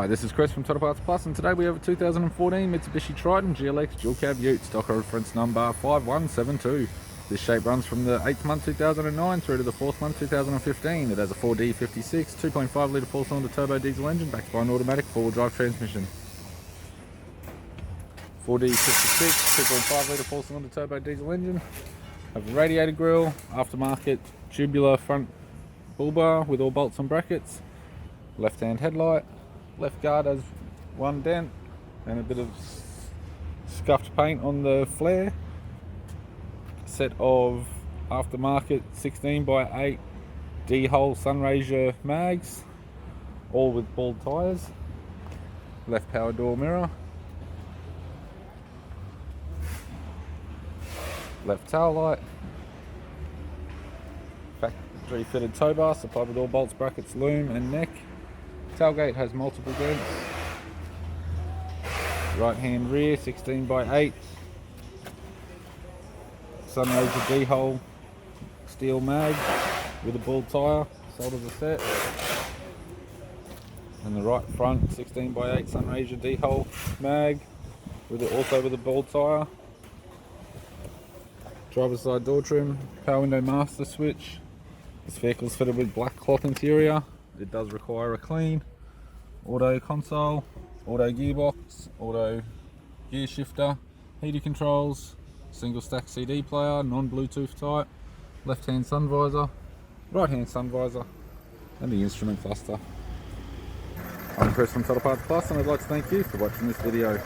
Hi, this is Chris from Total Parts Plus, and today we have a 2014 Mitsubishi Triton GLX dual cab ute, stock reference number 5172. This shape runs from the 8th month 2009 through to the 4th month 2015. It has a 4D56 2.5 litre 4-cylinder turbo diesel engine backed by an automatic 4-wheel drive transmission. 4D56 2.5 litre 4-cylinder turbo diesel engine. Have a radiator grille, aftermarket tubular front bull bar with all bolts and brackets. Left hand headlight. Left guard has one dent and a bit of scuffed paint on the flare. Set of aftermarket 16x8 D-Hole Sunraysia mags, all with bald tyres. Left power door mirror. Left tail light. Factory fitted towbar supplied with all bolts, brackets, loom and neck. Tailgate has multiple dents. Right hand rear 16x8 Sunraysia D-Hole steel mag with a bald tyre, sold as a set. And the right front 16x8 Sunraysia D-Hole mag also with a bald tyre. Driver's side door trim, power window master switch. This vehicle is fitted with black cloth interior. It does require a clean. Auto console, auto gearbox, auto gear shifter, heater controls, single stack CD player, non-Bluetooth type, left hand sun visor, right hand sun visor, and the instrument cluster. I'm Chris from Total Parts Plus, and I'd like to thank you for watching this video.